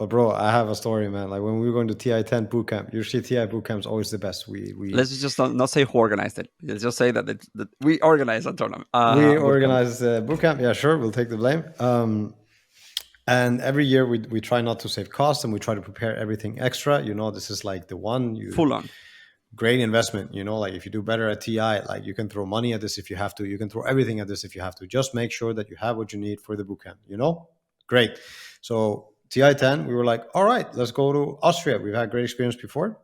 But bro, I have a story, man. Like when we were going to TI-10 bootcamp, usually TI bootcamp is always the best. Let's just not say who organized it. Let's just say that we organized a tournament. We Bootcamp. organize bootcamp. Yeah, sure, we'll take the blame. And every year we try not to save costs and we try to prepare everything extra. This is like the one Full on. great investment. Like if you do better at TI, like you can throw money at this if you have to. You can throw everything at this if you have to. Just make sure that you have what you need for the bootcamp. Great. So TI-10, we were like, all right, let's go to Austria. We've had great experience before.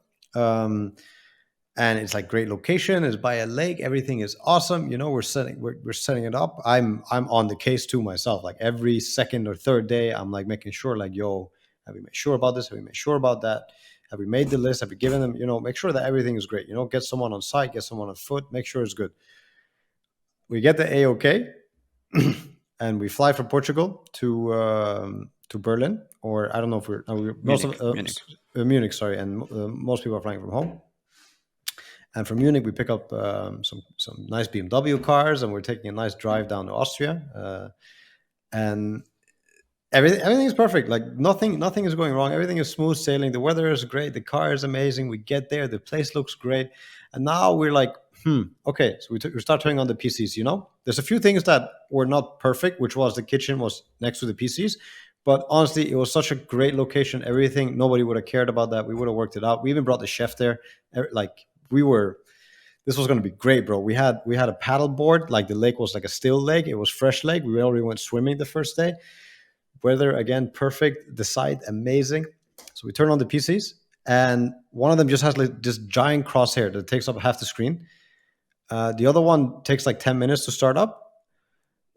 And it's like great location. It's by a lake. Everything is awesome. We're setting it up. I'm on the case too myself. Like every second or third day, I'm like making sure, like, yo, have we made sure about this? Have we made sure about that? Have we made the list? Have we given them? Make sure that everything is great. Get someone on site, get someone on foot, make sure it's good. We get the AOK, and we fly from Portugal to Berlin, or I don't know if we're Munich. Munich, sorry, and most people are flying from home. And from Munich, we pick up some nice BMW cars, and we're taking a nice drive down to Austria. And everything is perfect. Like nothing is going wrong. Everything is smooth sailing. The weather is great. The car is amazing. We get there. The place looks great. And now we're like, okay. So we start turning on the PCs. There's a few things that were not perfect, which was the kitchen was next to the PCs. But honestly, it was such a great location. Everything, nobody would have cared about that. We would have worked it out. We even brought the chef there. This was going to be great, bro. We had a paddle board. Like the lake was like a still lake. It was fresh lake. We already went swimming the first day. Weather, again, perfect. The site, amazing. So we turn on the PCs, and one of them just has like this giant crosshair that takes up half the screen. The other one takes like 10 minutes to start up.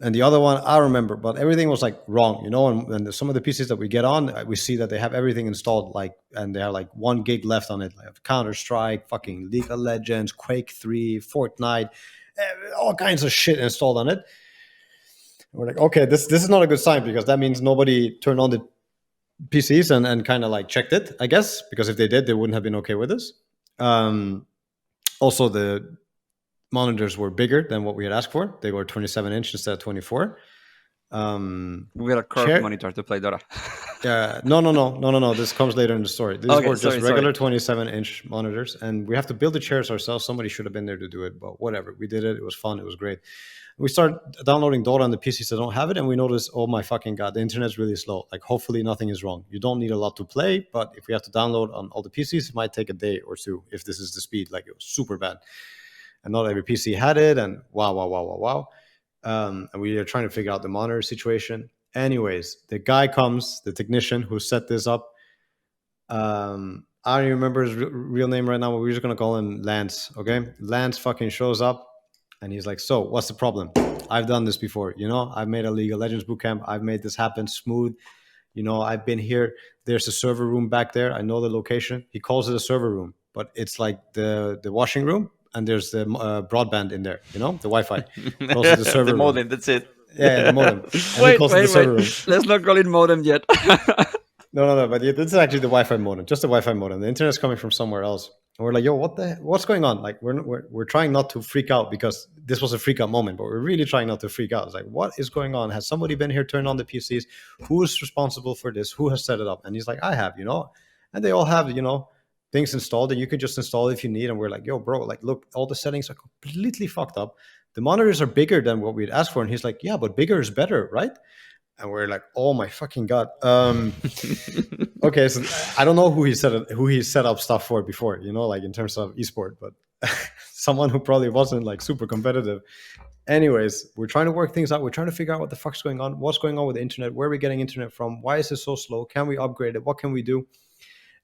And the other one, I remember, but everything was like wrong, and some of the PCs that we get on, we see that they have everything installed, and they have like 1 gig left on it, like Counter-Strike, fucking League of Legends, Quake 3, Fortnite, all kinds of shit installed on it. And we're like, okay, this is not a good sign, because that means nobody turned on the PCs and kind of like checked it, I guess, because if they did, they wouldn't have been okay with this. Also, the monitors were bigger than what we had asked for. They were 27 inch instead of 24. We got a curved monitor to play Dota. Yeah, no. This comes later in the story. These were just regular 27-inch monitors, and we have to build the chairs ourselves. Somebody should have been there to do it, but whatever. We did it. It was fun. It was great. We start downloading Dota on the PCs that don't have it, and we notice, oh my fucking god, the internet's really slow. Like, hopefully nothing is wrong. You don't need a lot to play, but if we have to download on all the PCs, it might take a day or two if this is the speed. Like, it was super bad. And not every PC had it, and wow. And we are trying to figure out the monitor situation. Anyways, the guy comes, the technician who set this up. I don't even remember his real name right now, but we're just going to call him Lance, okay? Lance fucking shows up, and he's like, so, what's the problem? I've done this before, I've made a League of Legends bootcamp. I've made this happen smooth. I've been here. There's a server room back there. I know the location. He calls it a server room, but it's like the washing room, and there's the broadband in there, the Wi-Fi. The server the modem, room. That's it. Yeah, the modem. wait. Let's not call it modem yet. No, but this is actually the Wi-Fi modem, just the Wi-Fi modem. The internet's coming from somewhere else. And we're like, yo, what's going on? Like, we're trying not to freak out, because this was a freak out moment, but we're really trying not to freak out. It's like, what is going on? Has somebody been here, turned on the PCs? Who is responsible for this? Who has set it up? And he's like, I have, and they all have, things installed, and you can just install it if you need. And we're like, yo, bro, like, look, all the settings are completely fucked up. The monitors are bigger than what we'd asked for. And he's like, yeah, but bigger is better, right? And we're like, oh my fucking god. Okay, so I don't know who he set up stuff for before, like in terms of esport, but someone who probably wasn't like super competitive. Anyways, we're trying to work things out. We're trying to figure out what the fuck's going on. What's going on with the internet? Where are we getting internet from? Why is it so slow? Can we upgrade it? What can we do?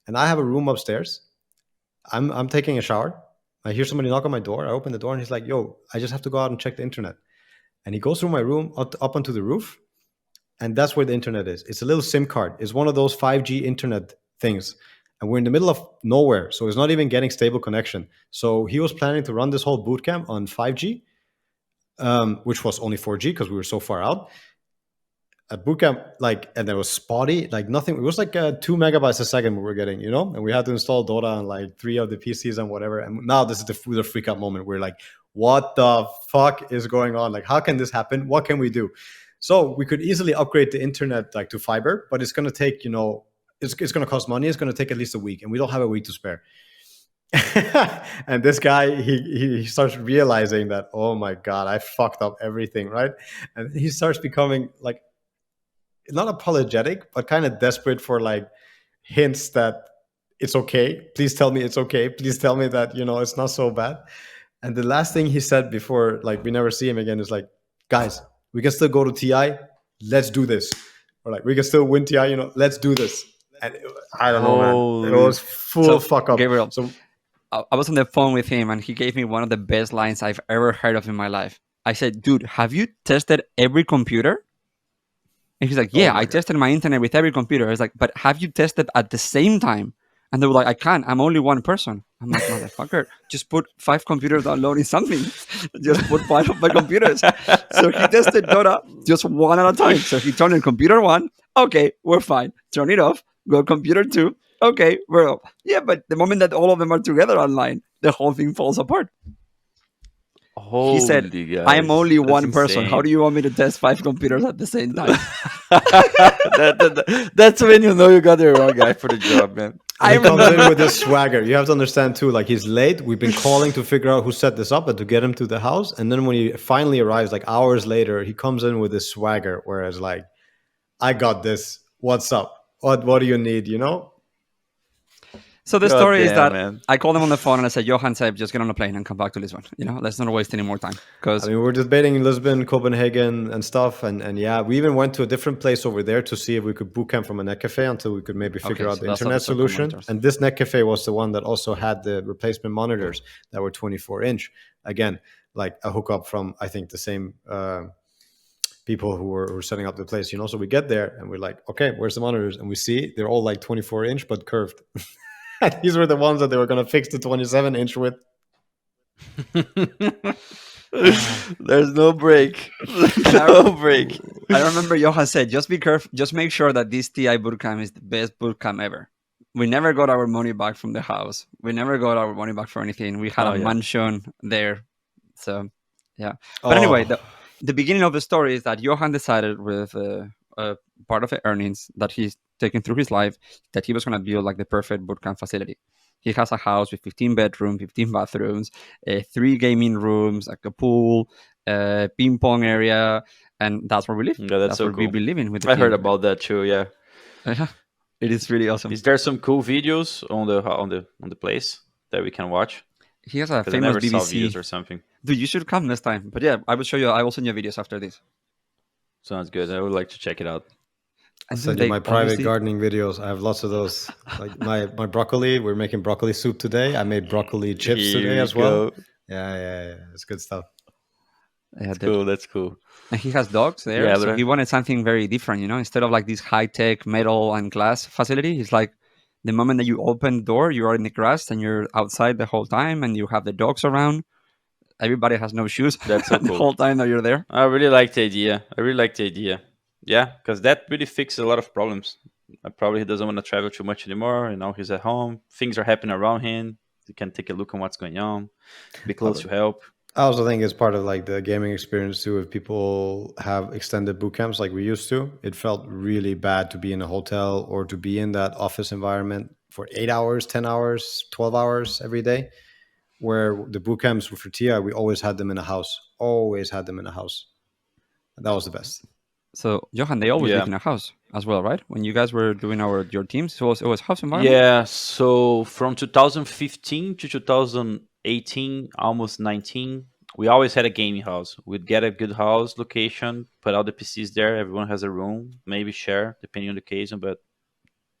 And I have a room upstairs. I'm taking a shower. I hear somebody knock on my door. I open the door, and he's like, yo, I just have to go out and check the internet. And he goes through my room up onto the roof. And that's where the internet is. It's a little SIM card. It's one of those 5G internet things. And we're in the middle of nowhere. So it's not even getting stable connection. So he was planning to run this whole bootcamp on 5G, which was only 4G because we were so far out. A bootcamp, and there was spotty, nothing. It was like 2 megabytes a second we were getting, and we had to install Dota on 3 of the PCs and whatever. And now this is the freak out moment. We're like, what the fuck is going on? Like, how can this happen? What can we do? So we could easily upgrade the internet to fiber, but it's going to take, it's going to cost money. It's going to take at least a week, and we don't have a week to spare. And this guy, he starts realizing that, oh my god, I fucked up everything, right? And he starts becoming like not apologetic, but kind of desperate for like hints that it's okay. Please tell me it's okay. Please tell me that it's not so bad. And the last thing he said before, like, we never see him again, is like, guys, we can still go to TI. Let's do this. Or like, we can still win TI. Let's do this. And I don't know, man. It Holy. was full So, fuck up. Gabriel, So I was on the phone with him, and he gave me one of the best lines I've ever heard of in my life. I said, dude, have you tested every computer? And he's like, Oh yeah, my I God. tested my internet with every computer. I was like, but have you tested at the same time? And they were like, I can't. I'm only one person. I'm like, motherfucker, just put 5 computers downloading something. Just put 5 of my computers. So he tested Dota just one at a time. So he turned on computer 1. Okay, we're fine. Turn it off. Go computer 2. Okay, we're off. Yeah, but the moment that all of them are together online, the whole thing falls apart. He said, Holy I am guys, only that's one person. How insane. do you want me to test 5 computers at the same time? That's when you know you got the wrong guy for the job, man. And I he comes in remember. with this swagger. You have to understand too, like, he's late. We've been calling to figure out who set this up and to get him to the house. And then when he finally arrives, like hours later, he comes in with this swagger, whereas like, I got this. What's up? What do you need? So the God story is damn, that man. I called him on the phone and I said, Johan said, just get on a plane and come back to Lisbon. Let's not waste any more time. I Because mean, we're debating Lisbon, Copenhagen, and stuff. And yeah, we even went to a different place over there to see if we could boot camp from a net cafe until we could maybe figure out so the that's internet obviously solution. monitors. And this net cafe was the one that also had the replacement monitors that were 24-inch. Again, like a hookup from, I think, the same people who were setting up the place. So we get there and we're like, okay, where's the monitors? And we see they're all like 24-inch but curved. These were the ones that they were going to fix the 27-inch with. There's no break. No break. I remember Johan said, just be careful. Just make sure that this TI bootcamp is the best bootcamp ever. We never got our money back from the house. We never got our money back for anything. We had a mansion there. So, yeah. But anyway, the beginning of the story is that Johan decided with part of the earnings that he's taken through his life that he was going to build like the perfect bootcamp facility. He has a house with 15 bedrooms, 15 bathrooms, 3 gaming rooms, like a pool, ping pong area, and that's where we live. Yeah, that's so where cool. we've been living with the I team. heard about that too. Yeah, it is really awesome. is there some cool videos on the place that we can watch? He has a 'Cause I famous never saw BBC. videos or something. Dude, you should come next time. But yeah, I will show you. I will send you videos after this. Sounds good. I would like to check it out. I'll And send they you my private obviously- gardening videos. I have lots of those. Like my broccoli. We're making broccoli soup today. I made broccoli chips Here today we as well. go. Yeah. It's good stuff. Yeah, That's cool. That's cool. And he has dogs there. Yeah, so but he wanted something very different, instead of like this high-tech metal and glass facility. He's like, the moment that you open the door, you are in the grass and you're outside the whole time and you have the dogs around. Everybody has no shoes. That's so the cool. whole time that you're there. I really like the idea. Yeah, because that really fixes a lot of problems. Probably he doesn't want to travel too much anymore. He's at home. Things are happening around him. He can take a look on what's going on. Be close to help. I also think it's part of like the gaming experience too. If people have extended boot camps like we used to, it felt really bad to be in a hotel or to be in that office environment for 8 hours, 10 hours, 12 hours every day. Where the boot camps for TI, we always had them in a house. Always had them in a house. And that was the best. So Johan, they always Yeah. live in a house as well, right? When you guys were doing your teams, it was house environment. Yeah, so from 2015 to 2018, almost 19, we always had a gaming house. We'd get a good house location, put all the PCs there. Everyone has a room, maybe share, depending on the occasion, but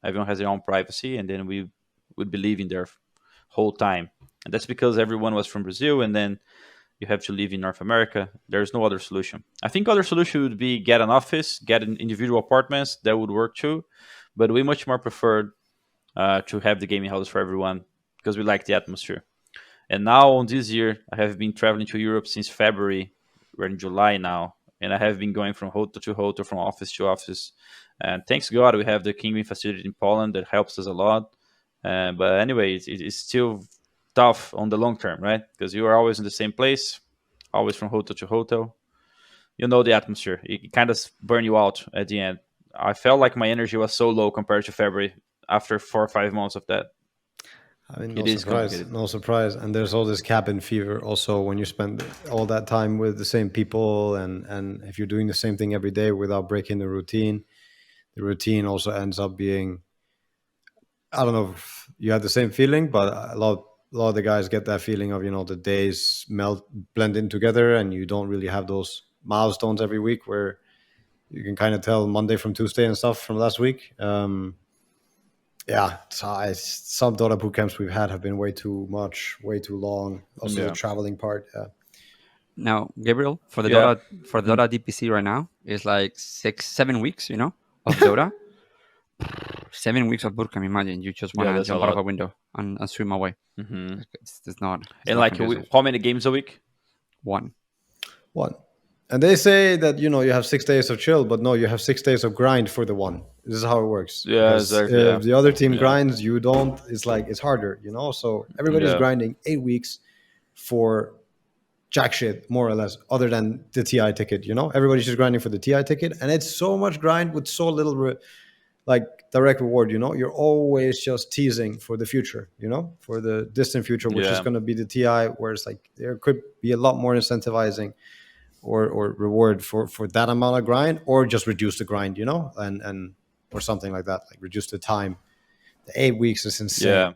everyone has their own privacy. And then we would be living there whole time. And that's because everyone was from Brazil, and then you have to live in North America. There's no other solution. I think other solution would be get an office, get an individual apartments. That would work too. But we much more preferred to have the gaming house for everyone because we like the atmosphere. And now on this year, I have been traveling to Europe since February. We're in July now. And I have been going from hotel to hotel, from office to office. And thanks God, we have the gaming facility in Poland that helps us a lot. But anyway, it's still tough on the long term, right? Because you are always in the same place, always from hotel to hotel. You know the atmosphere. It kind of burn you out at the end. I felt like my energy was so low compared to February. after 4 or 5 months of that. I mean, It is complicated. No surprise. And there's all this cabin fever also when you spend all that time with the same people, and if you're doing the same thing every day without breaking the routine also ends up being, I don't know if you have the same feeling, but a lot of the guys get that feeling of, the days blend in together, and you don't really have those milestones every week where you can kind of tell Monday from Tuesday and stuff from last week. Yeah, some Dota boot camps we've had have been way too much, way too long. Also, the traveling part. Yeah. Now, Gabriel, for the Yeah. Dota DPC right now is like 6-7 weeks, of Dota. 7 weeks of bootcamp. Imagine you just want to that's a jump out of a lot. window and swim away. Mhm. It's not. And not like, conducive. how many games a week? One. And they say that, you have 6 days of chill, but no, you have 6 days of grind for the one. This is how it works. Yeah, Because exactly, if the other team Yeah. grinds, you don't. It's like it's harder, So everybody's Yeah. grinding 8 weeks for jack shit, more or less, other than the TI ticket. Everybody's just grinding for the TI ticket, and it's so much grind with so little direct reward. You're always just teasing for the future. For the distant future, which is Yeah. going to be the TI, where it's like there could be a lot more incentivizing or reward for that amount of grind, or just reduce the grind, and or something like that, like reduce the time. The 8 weeks is insane. Yeah.